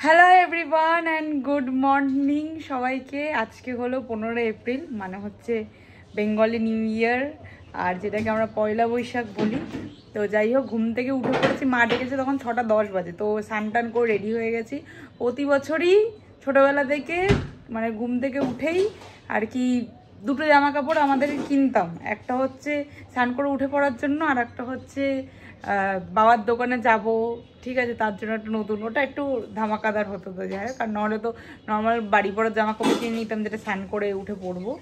Hello everyone and good morning সবাইকে। আজকে হলো 15 এপ্রিল, মানে হচ্ছে বেঙ্গলি নিউ ইয়ার, আর যেটাকে আমরা পয়লা বৈশাখ বলি। তো যাই হোক, ঘুম থেকে উঠে পড়েছি, মা ডেকেছে তখন 6টা 10 বাজে। তো স্নান করে রেডি হয়ে গেছি। প্রতি বছরই ছোটোবেলা থেকে মানে ঘুম থেকে উঠেই আর কি দুটো জামা কাপড় আমাদের কিনতাম, একটা হচ্ছে স্নান করে উঠে পড়ার জন্য, আর একটা হচ্ছে বাবার দোকানে যাব, ঠিক আছে, তার জন্য একটা নতুন, ওটা একটু ধামাকাদার হতো। তো যাই হোক, আর নাহলে তো নর্মাল বাড়ি পড়ার জামা কাপড় কিনে নিতাম, যেটা স্নান করে উঠে পড়বো।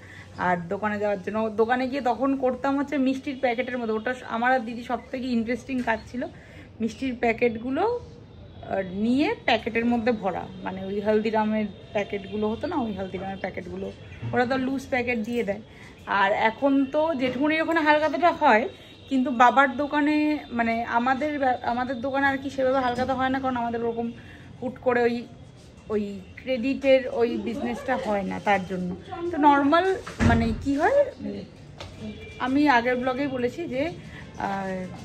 আর দোকানে যাওয়ার জন্য দোকানে গিয়ে তখন করতাম হচ্ছে মিষ্টির প্যাকেটের মতো, ওটা আমার আর দিদি সব থেকে ইন্টারেস্টিং কাজ ছিল। মিষ্টির প্যাকেটগুলো নিয়ে প্যাকেটের মধ্যে ভরা, মানে ওই হলদিরামের প্যাকেটগুলো হতো না, ওই হলদিরামের প্যাকেটগুলো, ওরা তো লুজ প্যাকেট দিয়ে দেয়। আর এখন তো জেঠুমনির ওখানে হালখাতাটা হয়, কিন্তু বাবার দোকানে মানে আমাদের দোকানে আর কি সেভাবে হালখাতা হয় না, কারণ আমাদের ওরকম হুট করে ওই ক্রেডিটের ওই বিজনেসটা হয় না, তার জন্য। তো নর্মাল মানে কি হয়, আমি আগের ব্লগেই বলেছি যে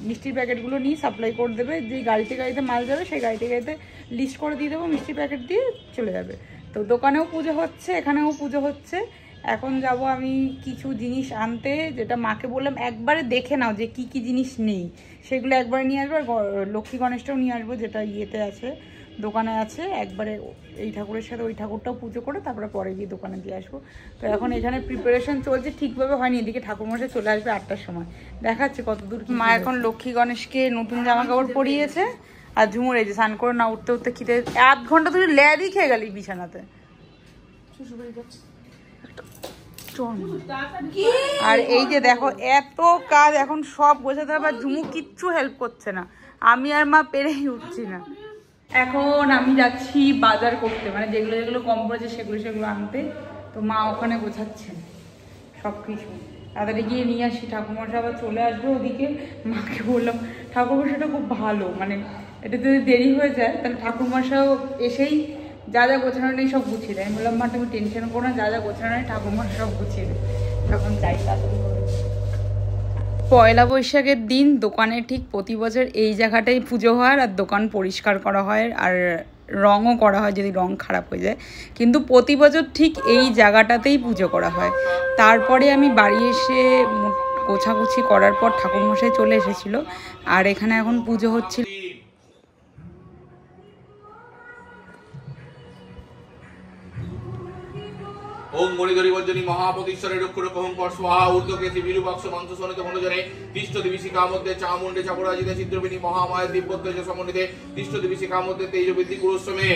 মিষ্টির প্যাকেটগুলো নিয়ে সাপ্লাই করে দেবে, যে গাড়িতে মাল যাবে সেই গাড়িতে লিস্ট করে দিয়ে দেবো, মিষ্টির প্যাকেট দিয়ে চলে যাবে। তো দোকানেও পুজো হচ্ছে, এখানেও পুজো হচ্ছে। এখন যাব আমি কিছু জিনিস আনতে, যেটা মাকে বললাম একবারে দেখে নাও যে কি কি জিনিস নেই, সেগুলো একবারে নিয়ে আসবো। আর লক্ষ্মী গণেশটাও নিয়ে আসবো, যেটা ইয়েতে আছে, দোকানে আছে। একবারে এই ঠাকুরের সাথে ওই ঠাকুরটাও পুজো করে তারপরে পরে গিয়ে দোকানে দিয়ে আসবো। তো এখন এখানে প্রিপারেশন চলছে, ঠিকভাবে হয়নি। এদিকে ঠাকুরমশাই চলে আসবে 8টার সময়, দেখাচ্ছে কতদূর। মা এখন লক্ষ্মী গণেশকে নতুন জামা কাপড় পরিয়েছে, আর ঝুমুর এই যে স্নান করে না উঠতে উঠতে খিদে, 1 ঘন্টা তুই ল্যাদি খেয়ে গেলি বিছানাতে। আর এই যে দেখো এত কাজ এখন সব গোছাতে হবে, ঝুমু কিচ্ছু হেল্প করছে না, আমি আর মা পেরেই উঠছি না। এখন আমি যাচ্ছি বাজার করতে, মানে যেগুলো কম পড়েছে সেগুলো আনতে। তো মা ওখানে গোছাচ্ছে সব কিছু, তাড়াতাড়ি গিয়ে নিয়ে আসি। ঠাকুরমশাই আবার চলে আসবে ওদিকে। মাকে বললাম ঠাকুরমশাইটা খুব ভালো, মানে এটা যদি দেরি হয়ে যায় তাহলে ঠাকুরমশাইও এসেই যা যা গোছানো নেই সব গুছিয়ে দেয়। আমি বললাম মা তুমি টেনশন করো না, যা যা গোছানো নেই ঠাকুরমশাই সব গুছিয়ে দেয়। তখন যাই তাড়াতাড়ি করে। পয়লা বৈশাখের দিন দোকানে ঠিক প্রতি বছর এই জায়গাটাই পুজো হয়, আর দোকান পরিষ্কার করা হয়, আর রঙও করা হয় যদি রং খারাপ হয়ে যায়। কিন্তু প্রতি বছর ঠিক এই জায়গাটাতেই পুজো করা হয়। তারপরে আমি বাড়ি এসে গোছাগুছি করার পর ঠাকুরমশাই চলে এসেছিল, আর এখানে এখন পুজো হচ্ছিল। ওম মণিধরি বজ্জনী মহাপতিশ্বরে রক্ষরক্ষহং স্বাহা ঊর্ধ্বকেশী বিরূপাক্ষ মন্ত্রসনিত মনোজনে তিষ্ঠ দেবী শিখা মধ্যে চামুণ্ডে চাপরাজিতে চিত্রবিনী মহামায়ের দিব্যতেজ সমন্বিতে তিষ্ঠ দেবী শিখা মধ্যে তেজবৃদ্ধি কুরুশ্রমে।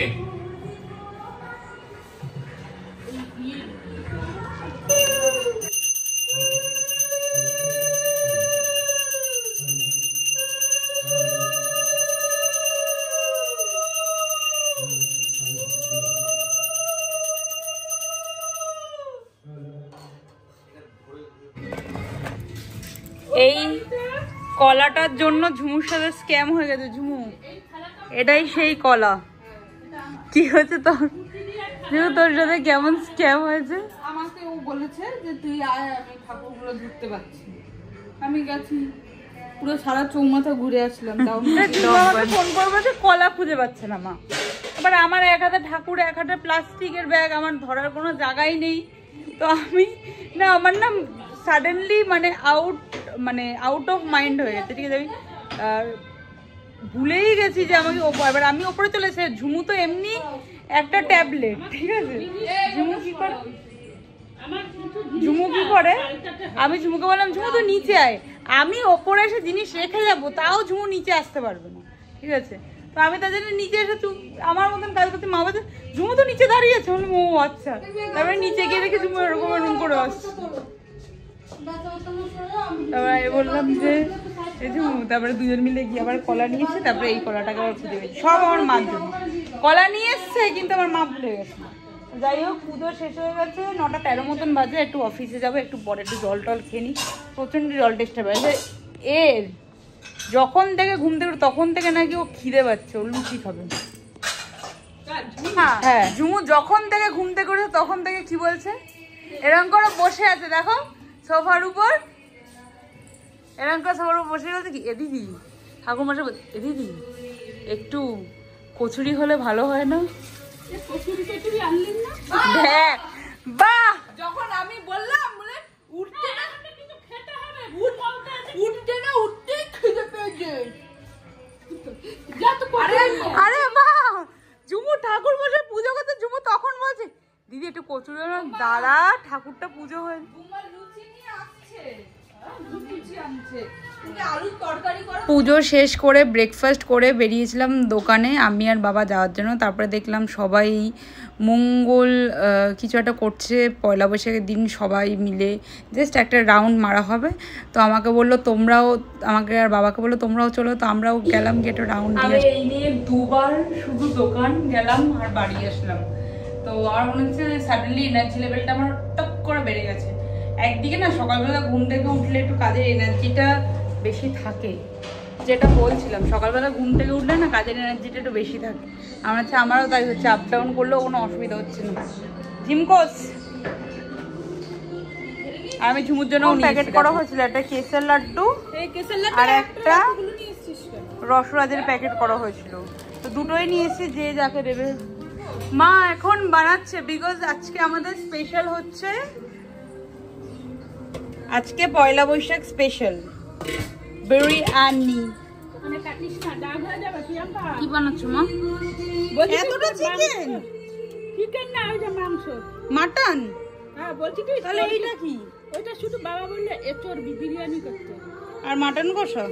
এই কলাটার জন্য ঝুমুর সাথে স্ক্যাম হয়ে গেছে। ঝুমু, এটাই সেই কলা। কি হয়েছে তোর? তোর সাথে কেমন স্ক্যাম হয়েছে? আমাকে ও বলেছে যে তুই আয়, আমি ঠাকুরগুলো ধরতে পারছি। আমি গেছি, পুরো সারা চৌমাথা ঘুরে আসলাম। ফোন করবো যে কলা খুঁজে পাচ্ছে না মা। আবার আমার এক হাতে ঠাকুর, এক হাতে প্লাস্টিকের ব্যাগ, আমার ধরার কোনো জায়গাই নেই। তো আমি না, আমার না সাডেনলি মানে আউট অফ মাইন্ড হয়ে গেছে, ঠিক আছে। আমি ভুলেই গেছি যে আমাকে এবার আমি ওপরে চলে এসে, ঝুমু তো এমনি একটা ট্যাবলেট, ঠিক আছে। ঝুমু কি করে, আমি ঝুমুকে বললাম ঝুমু তো নিচে আয়, আমি ওপরে এসে জিনিস রেখে যাবো, তাও ঝুমু নিচে আসতে পারবে না, ঠিক আছে। তো আমি তার জন্য নিচে এসে আমার মতন কাজ করতে, মা বলছে ঝুমু তো নিচে দাঁড়িয়েছে। বললাম ও আচ্ছা। তারপরে নিচে গিয়ে দেখে ঝুমু এরকম করে আসছে। তারপরে বললাম যে এই ঝুমু, তারপরে দুজন মিলে গিয়ে আবার কলা নিয়ে এসে তারপরে এই কলাটাকে আবার খুঁজে পেয়েছি। সব আমার মার জন্য কলা নিয়ে এসছে, কিন্তু আমার মা ভুলে গেছে। যাই হোক, পুজো শেষ হয়ে গেছে, 9:13 মতন বাজে। একটু অফিসে যাবো, একটু পরে একটু জল টল খেয়ে নিই। প্রচণ্ড জল টেস্টে পাচ্ছে এর, যখন থেকে ঘুম থেকে তখন থেকে নাকি ও খিদে পাচ্ছে, ও লুচি খাবে। হ্যাঁ, ঝুমু যখন থেকে ঘুম থেকে উঠে তখন থেকে কি বলছে, এরকম করে বসে আছে দেখো সোফার উপর, এরকম করে সোফার উপর বসে বলছে কি, এ দিদি ঠাকুরমশাই, এ দিদি একটু কচুরি হলে ভালো হয় না। হ্যাঁ বাহ, যখন আমি বললাম বলে উঠতে না কিছু খেতে হবে, উঠতে না উঠতেই খিদে পেয়েছে। আরে বাহ, ঝুমু ঠাকুর বসে পুজো করতে, ঝুমু তখন বলছে দিদি একটু কচুরি দাঁড়া, ঠাকুরটা পুজো হয়। পুজো শেষ করে ব্রেকফাস্ট করে বেরিয়েছিলাম দোকানে আমি আর বাবা যাওয়ার জন্য। তারপরে দেখলাম সবাই মঙ্গল কিছু একটা করছে, পয়লা বৈশাখের দিন সবাই মিলে জাস্ট একটা রাউন্ড মারা হবে। তো আমাকে বললো তোমরাও, আমাকে আর বাবাকে বললো তোমরাও চলো। তো আমরাও গেলাম, গেটে রাউন্ড দিয়ে। এই নিয়ে দুবার শুধু দোকান গেলাম আর বাড়ি আসলাম। তো আমার মনে হচ্ছে সাডেনলি এনার্জি লেভেলটা আমার টপ করে বেড়ে গেছে। একদিকে না সকালবেলা ঘুম থেকে উঠলে একটু কাজের এনার্জিটা বেশি থাকে, যেটা বলছিলাম সকালবেলা ঘুম থেকে উঠলে না কাজের এনার্জিটা একটু বেশি থাকে। আমার হচ্ছে আমারও তাই হচ্ছে, আপ ডাউন করলেও কোনো অসুবিধা হচ্ছে না। জিমকোস আর আমি ঝুমুর জন্য প্যাকেট করা হয়েছিল, একটা কেসের লাড্ডু আর একটা রসরাজের প্যাকেট করা হয়েছিল। তো দুটোই নিয়ে এসেছি, যে যাকে দেবে। মা এখন বানাচ্ছে বিকজ আজকে আমাদের স্পেশাল হচ্ছে, আজকে পয়লা বৈশাখ স্পেশাল বিরিয়ানি। কি বানাচ্ছো মা? এতটা চিকেন? চিকেন না, ওইটা মাংস, মাটন। হ্যাঁ বলছি কি, তাহলে এইটা কি? ওইটা শুধু বাবা বললে এচোর বিরিয়ানি করতে। আর মাটন কষা?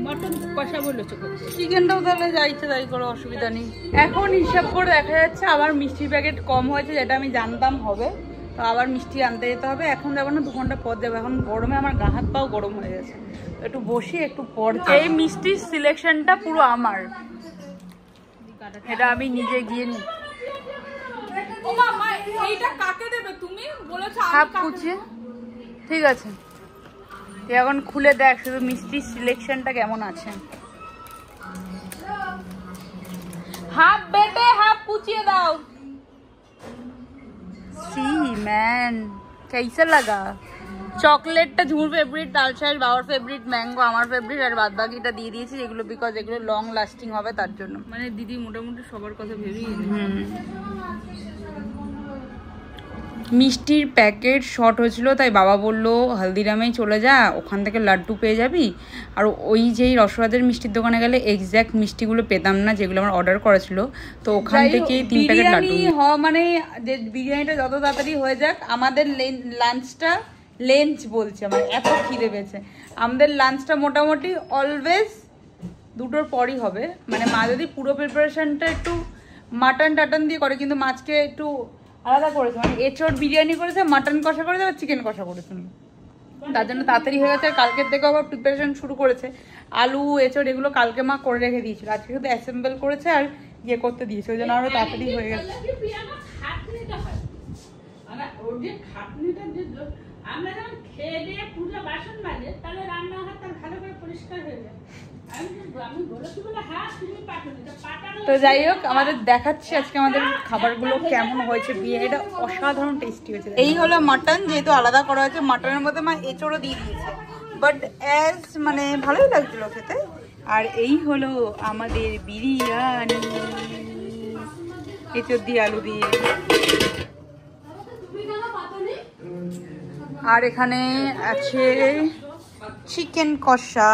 মটন কষা বলেছে করতে। চিকেনটাও তাহলে যা ইচ্ছে তাই করো, অসুবিধা নেই। এখন হিসাব করে দেখা যাচ্ছে আবার মিষ্টির প্যাকেট কম হয়েছে, যেটা আমি জানতাম হবে। তো আবার মিষ্টি আনতে যেতে হবে। এখন যাবো না, 2 ঘন্টা পর যাবো। এখন গরমে আমার গা হাত পাও গরম হয়ে গেছে, তো একটু বসি, একটু পর। এই মিষ্টির সিলেকশনটা পুরো আমার, এটা আমি নিজে গিয়ে নিই। ও মা, এইটা কাকে দেবে তুমি? বলেছো হাফ কুচি, ঠিক আছে। তুই এখন খুলে দেখ শুধু মিষ্টির সিলেকশনটা কেমন আছে। হাফ বেটে হাফ কুচিয়ে দাও। सी मैन कैसा लगा? চকলেটটা ঝুমুর ফেভারিট, তালশাঁস বাবার ফেভারিট, ম্যাঙ্গো আমার ফেভারিট, আর বাদ বাকিটা দিয়ে দিয়েছি যেগুলো বিকজ এগুলো লং লাস্টিং হবে তার জন্য। মানে দিদি মোটামুটি সবার কথা ভেবেই। মিষ্টির প্যাকেট শর্ট হয়েছিল, তাই বাবা বললো হলদিরামেই চলে যা, ওখান থেকে লাড্ডু পেয়ে যাবি। আর ওই যেই রসরাজের মিষ্টির দোকানে গেলে এক্স্যাক্ট মিষ্টিগুলো পেতাম না যেগুলো আমার অর্ডার করা ছিল। তো ওখান থেকে 3 প্যাকেট লাড্ডু মানে যে বিরিয়ানিটা যত তাড়াতাড়ি হয়ে যাক। আমাদের লাঞ্চটা, লেঞ্চ বলছে আমার, এত খিদে পেয়েছে। আমাদের লাঞ্চটা মোটামুটি অলওয়েজ 2টোর পরই হবে। মানে মা যদি পুরো প্রিপারেশনটা একটু মাটন টাটন দিয়ে করে, কিন্তু মাছকে একটু আলাদা করেছে, মানে এঁচোড় বিরিয়ানি করেছে, মাটন কষা করেছে, আর চিকেন কষা করেছে। তার জন্য তাড়াতাড়ি হয়ে গেছে। আর কালকের থেকে আবার প্রিপারেশন শুরু করেছে। আলু এঁচোড় এগুলো কালকে মা করে রেখে দিয়েছিল, আজকে শুধু অ্যাসেম্বল করেছে আর ইয়ে করতে দিয়েছে, ওই জন্য আরও তাড়াতাড়ি হয়ে গেছে। আমরা যখন খেয়ে দিয়ে পুরো বাসন মাজে, তাহলে রান্নাঘর তার ভালো করে পরিষ্কার হয়ে যায়। আমি বলেছি বলে হ্যাঁ তুমি পাঠানো। তো যাই হোক, আমাদের দেখাচ্ছি আজকে আমাদের খাবারগুলো কেমন হয়েছে। বিরিয়ানিটা অসাধারণ টেস্টি হয়েছে। এই হলো মাটন, যেহেতু আলাদা করা হয়েছে। মাটনের মধ্যে মা এঁচোড়ও দিয়ে দিয়েছে, বাট অ্যাজ মানে ভালোই লাগছিল খেতে। আর এই হলো আমাদের বিরিয়ানি, এঁচোড় দিয়ে আলু দিয়ে। আর এখানে আছে চিকেন কষা।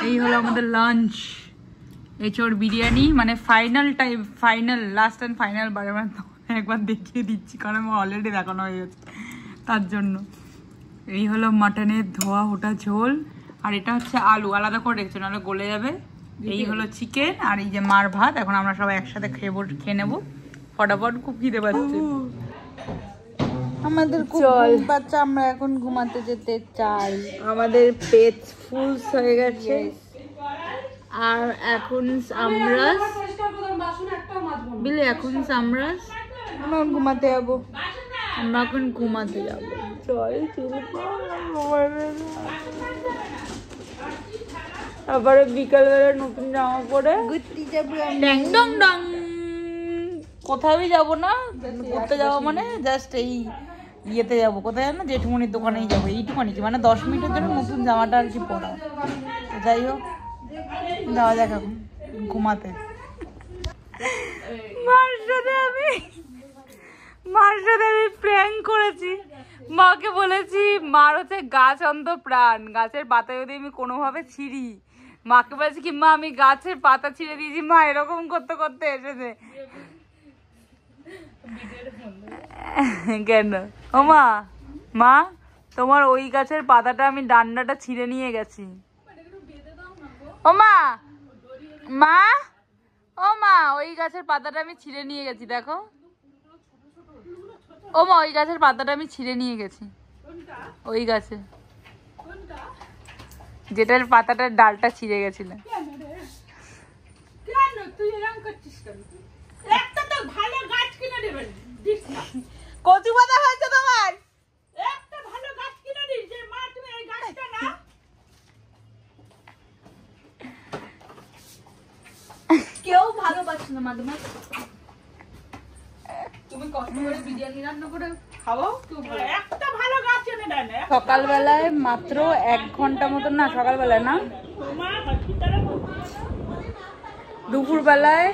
এই হলো আমাদের লাঞ্চ, এঁচোড় বিরিয়ানি। মানে ফাইনাল লাস্ট অ্যান্ড ফাইনাল বারে একবার দেখিয়ে দিচ্ছি, কারণ আমার অলরেডি দেখানো হয়ে গেছে তার জন্য। এই হলো মাটনের ধোয়া ওটা ঝোল, আর এটা হচ্ছে আলু আলাদা করে রেখেছে, নাহলে গলে যাবে। এই হলো চিকেন, আর এই যে মার ভাত। এখন আমরা সবাই একসাথে খেয়ে নেবো ফটাফট, খুব খিদে পাচ্ছে আমাদের। বাচ্চা, আমরা এখন ঘুমাতে যেতে চাই। আমাদের পেট ফুল হয়ে গেছে, আর এখন আমরা বিলে এখন আমরা ঘুমাতে যাবো। আমরা এখন ঘুমাতে যাবো। তারপরে বিকালবেলা নতুন জামা পরে ড্যাং ডং ডং কোথাও যাবো না, ঘুরতে যাবো মানে জাস্ট এই ইয়েতে যাবো, কোথায় জানো, জেঠুমনির দোকানেই যাবো। এইটুখানি কি মানে 10 মিনিটের জন্য নতুন জামাটা আর কি পরা। যাই হোক, যাওয়া যাক এখন ঘুমাতে। মার সাথে আমি প্র্যাঙ্ক করেছি। মাকে বলেছি মার হচ্ছে গাছ অন্ত প্রাণ, গাছের পাতা যদি আমি কোনোভাবে ছিঁড়ি, মাকে বলেছি কি মা আমি গাছের পাতা ছিঁড়ে দিয়েছি। মা এরকম করতে করতে এসেছে। কেন ও মা, মা তোমার ওই গাছের পাতাটা আমি ডান্ডাটা ছিঁড়ে নিয়ে গেছি। ও মা, মা ও মা ওই গাছের পাতাটা আমি ছিঁড়ে নিয়ে গেছি, দেখো ও মা ওই গাছের পাতাটা আমি ছিঁড়ে নিয়ে গেছি। ওই গাছে যেটার পাতাটার ডালটা ছিঁড়ে গেছিল। কচু পাতা হয়েছে তোমার, একটা ভালো গাছ কিনে দিস যে মা তুমি এই গাছটা না। কেউ ভালোবাসে না মাঝে মাঝে। তুমি কষ্ট করে বিরিয়ানি রান্না করে খাওয়াও, একটা ভালো গাছ এনে দেয় না। সকালবেলায় মাত্র 1 ঘন্টা মতন, না সকালবেলায় না দুপুরবেলায়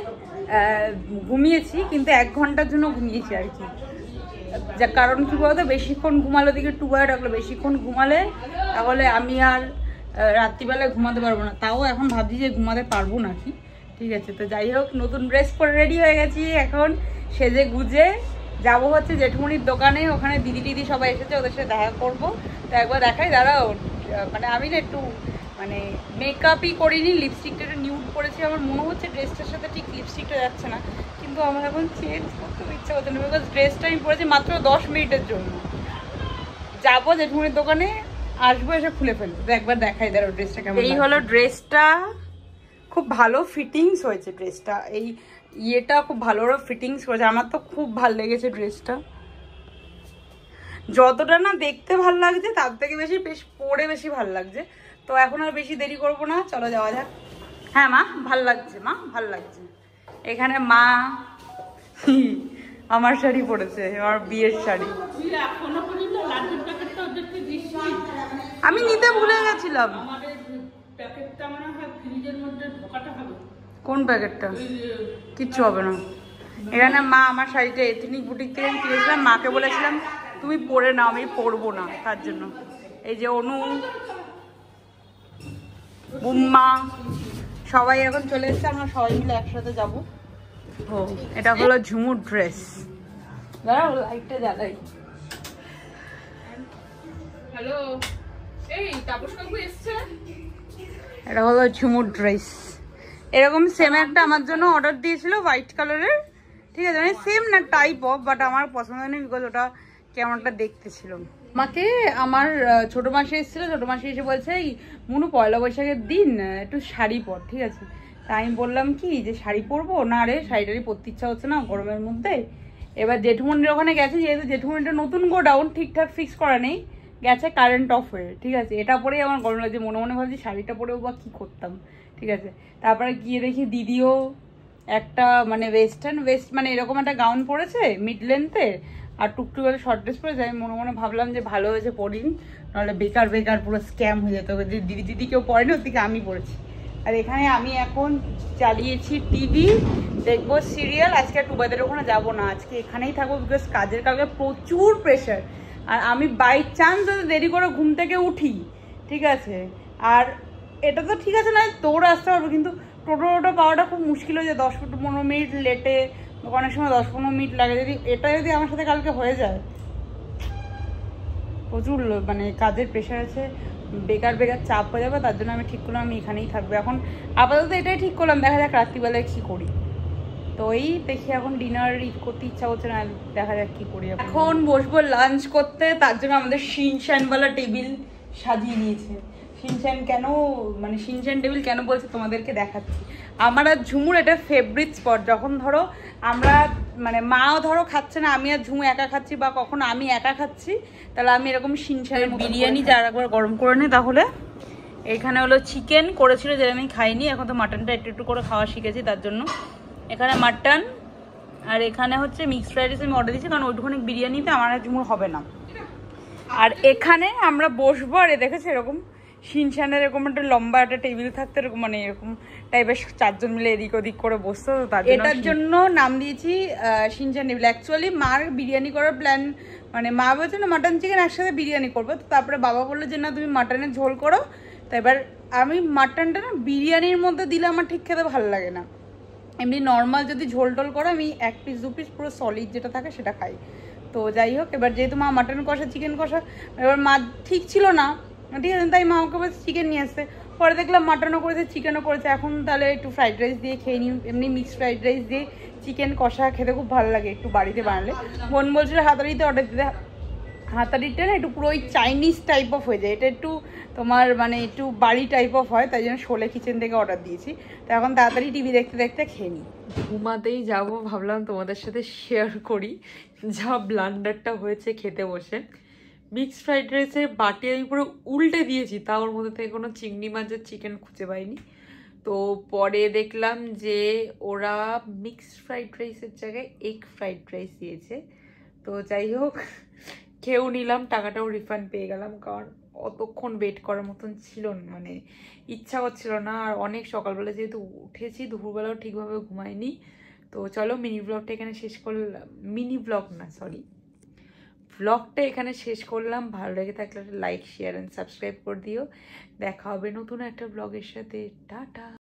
ঘুমিয়েছি, কিন্তু 1 ঘন্টার জন্য ঘুমিয়েছি আর কি। যার কারণ কি বলতো, বেশিক্ষণ ঘুমালে দিকে টুবায় রাখলো, বেশিক্ষণ ঘুমালে তাহলে আমি আর রাত্রিবেলায় ঘুমাতে পারবো না। তাও এখন ভাবছি যে ঘুমাতে পারবো নাকি। ঠিক আছে, তো যাই হোক নতুন ড্রেস পরে রেডি হয়ে গেছি, এখন সেজে গুজে যাবো হচ্ছে জেঠুমনির দোকানে। ওখানে দিদি টিদি সবাই এসেছে, ওদের সাথে দেখা করবো। তো একবার দেখাই দাঁড়াও, মানে আমি না একটু মানে মেকআপই করিনি, লিপস্টিকটা একটু নিউড করেছি। আমার মনে হচ্ছে ড্রেসটার সাথে ঠিক লিপস্টিকটা যাচ্ছে না, কিন্তু আমার এখন চেঞ্জ করতে ইচ্ছা হচ্ছে না, বিকজ ড্রেসটা আমি পরেছি মাত্র 10 মিনিটের জন্য। যাবো জেঠুমনির দোকানে, আসবো, এসে খুলে ফেলবো। তো একবার দেখাই দাঁড়াও ড্রেসটা কেমন। এই হলো ড্রেসটা, খুব ভালো ফিটিংস হয়েছে ড্রেসটা। এই ইয়েটা খুব ভালো ফিটিংস করেছে, আমার তো খুব ভালো লেগেছে ড্রেসটা। যতটা না দেখতে ভালো লাগছে তার থেকে বেশি পরে বেশি ভালো লাগছে। তো এখন আর বেশি দেরি করব না, চলো যাওয়া যাক। হ্যাঁ মা ভাল লাগছে, মা ভাল লাগছে। এখানে মা আমার শাড়ি পরেছে, আমার বিয়ের শাড়ি। আমি নিতে ভুলে গেছিলাম। কোন প্যাকেটটা? কিচ্ছু হবে না। এখানে মা আমার শাড়িটা এথনিক বুটিক থেকে কিনেছিলাম, মাকে বলেছিলাম তুমি পরে নাও, আমি পরবো না, তার জন্য। এই যে অনু, বুম্মা সবাই এখন চলে এসছে, আমরা সবাই মিলে একসাথে যাবো। ও এটা হলো ঝুমুর ড্রেস। দাঁড়াও লাইটটা জ্বালাই। হ্যালো, এই তাপস কাকু এসছে। এটা হলো ঝুমুর ড্রেস। এরকম সেম একটা আমার জন্য অর্ডার দিয়েছিল হোয়াইট কালারের। ঠিক আছে, মানে সেম না টাইপ অফ, বাট আমার পছন্দ নেই, বিকজ ওটা কেমন একটা দেখতে ছিল। আমাকে আমার ছোটো মাসি এসেছিলো, ছোটো মাসি এসে বলছে এই মুনু পয়লা বৈশাখের দিন একটু শাড়ি পর। ঠিক আছে, তাই আমি বললাম কি যে শাড়ি পরবো না রে, শাড়িটারি পরতে ইচ্ছা হচ্ছে না গরমের মধ্যে। এবার জেঠুমনির ওখানে গেছে, যেহেতু জেঠুমনিটা নতুন গোডাউন, ঠিকঠাক ফিক্স করা নেই, গেছে কারেন্ট অফ হয়ে। ঠিক আছে, এটা পরেই আমার গরম লাগছে, মনে মনে ভাবছি শাড়িটা পরেও বা কী করতাম। ঠিক আছে, তারপরে গিয়ে দেখি দিদিও একটা মানে ওয়েস্টার্ন মানে এরকম একটা গাউন পরেছে মিড লেন্থে, আর টুকটুক একটা শর্ট ড্রেস পরেছে। আমি মনে মনে ভাবলাম যে ভালো হয়েছে পরিনি, নাহলে বেকার বেকার পুরো স্ক্যাম হয়ে যেত। দিদি কেউ পড়েনি, ওর দিকে আমি পড়েছি। আর এখানে আমি এখন চালিয়েছি টিভি, দেখবো সিরিয়াল। আজকে আর টুবাদের ওখানে যাবো না, আজকে এখানেই থাকবো, বিকজ কাজের কালকে প্রচুর প্রেশার। আর আমি বাই চান্স দেরি করে ঘুম থেকে উঠি, ঠিক আছে, আর এটা তো ঠিক আছে না তোর আসতে পারবো, কিন্তু টোটো পাওয়াটা খুব মুশকিল হয়ে যায়। 10-15 মিনিট লেটে, অনেক সময় 10-15 মিনিট লাগে। যদি আমার সাথে কালকে হয়ে যায়, প্রচুর মানে কাজের প্রেশার আছে, বেকার চাপ হয়ে যাবে। তার জন্য আমি ঠিক করলাম আমি এখানেই থাকবো। এখন আপাতত এটাই ঠিক করলাম, দেখা যাক রাত্রিবেলায় কী করি। তো এই দেখি এখন ডিনার করতে ইচ্ছা করছে না, দেখা যাক কী করি। এখন বসবো লাঞ্চ করতে, তার জন্য আমাদের শিনশ্যানওয়ালা টেবিল সাজিয়ে নিয়েছে। শিনশ্যান কেন, মানে শিনশ্যান টেবিল কেন বলছে তোমাদেরকে দেখাচ্ছি। আমার আর ঝুমুর এটা ফেভারিট স্পট। যখন ধরো আমরা মানে মাও ধরো খাচ্ছে না, আমি আর ঝুমু একা খাচ্ছি, বা কখনো আমি একা খাচ্ছি, তাহলে আমি এরকম শিনশ্যানের বিরিয়ানি যার একবার গরম করে নিই। তাহলে এখানে হলো চিকেন করেছিল, যেটা আমি খাইনি, এখন তো মাটনটা একটু একটু করে খাওয়া শিখেছি, তার জন্য এখানে মাটন। আর এখানে হচ্ছে মিক্সড ফ্রাইড রাইস আমি অর্ডার দিয়েছি, কারণ ওইটুখানি বিরিয়ানিতে আমার আর ঝুমুর হবে না। আর এখানে আমরা বসবো, আর দেখেছি এরকম শিনশানের এরকম একটা লম্বা একটা টেবিল থাকতো, এরকম মানে এরকম টাইপের 4 জন মিলে এদিক ওদিক করে বসতো। এটার জন্য নাম দিয়েছি শিনশান টেবিল। অ্যাকচুয়ালি মার বিরিয়ানি করার প্ল্যান, মানে মা বলছে না মাটন চিকেন একসাথে বিরিয়ানি করবো, তো তারপরে বাবা বললো যে না তুমি মাটনের ঝোল করো। তো এবার আমি মাটনটা না বিরিয়ানির মধ্যে দিলে আমার ঠিক খেতে ভালো লাগে না, এমনি নর্মাল যদি ঝোল টোল করে আমি 1 পিস 2 পিস পুরো সলিড যেটা থাকে সেটা খাই। তো যাই হোক, এবার যেহেতু মা মাটন কষা চিকেন কষা, এবার মা ঠিক ছিল না, ঠিক আছে, তাই মা আমাকে বলছে চিকেন নিয়ে আসতে। পরে দেখলাম মাটনও করেছে চিকেনও করেছে, এখন তাহলে একটু ফ্রাইড রাইস দিয়ে খেয়ে নিই। এমনি মিক্সড ফ্রাইড রাইস দিয়ে চিকেন কষা খেতে খুব ভালো লাগে একটু বাড়িতে বানালে। বোন বলছিল হাতাড়িতে অর্ডার দিতে, হাতাড়িটা না একটু পুরো ওই চাইনিজ টাইপ অফ হয়ে যায়, এটা একটু তোমার মানে একটু বাড়ি টাইপ অফ হয়, তাই জন্য শোলে কিচেন থেকে অর্ডার দিয়েছি। তো এখন তাড়াতাড়ি টিভি দেখতে দেখতে খেয়ে নিই। ঘুমাতেই যাবো ভাবলাম তোমাদের সাথে শেয়ার করি যা ব্লান্ডারটা হয়েছে খেতে বসে। মিক্সড ফ্রাইড রাইসের বাটি আমি পুরো উল্টে দিয়েছি, তা ওর মধ্যে থেকে কোনো চিংড়ি মাছের চিকেন খুঁজে পাইনি। তো পরে দেখলাম যে ওরা মিক্সড ফ্রাইড রাইসের জায়গায় এগ ফ্রাইড রাইস দিয়েছে। তো যাই হোক খেয়েও নিলাম, টাকাটাও রিফান্ড পেয়ে গেলাম, কারণ অতক্ষণ ওয়েট করার মতন ছিল না, মানে ইচ্ছা করছিল না। আর অনেক সকালবেলা যেহেতু উঠেছি, দুপুরবেলাও ঠিকভাবে ঘুমাইনি। তো চলো মিনি ব্লগটা এখানে শেষ করলাম, মিনি ব্লগ না সরি ব্লগটা এখানে শেষ করলাম। ভালো লেগে থাকলে লাইক শেয়ার অ্যান্ড সাবস্ক্রাইব করে দিও। দেখা হবে নতুন একটা ব্লগের সাথে। টাটা।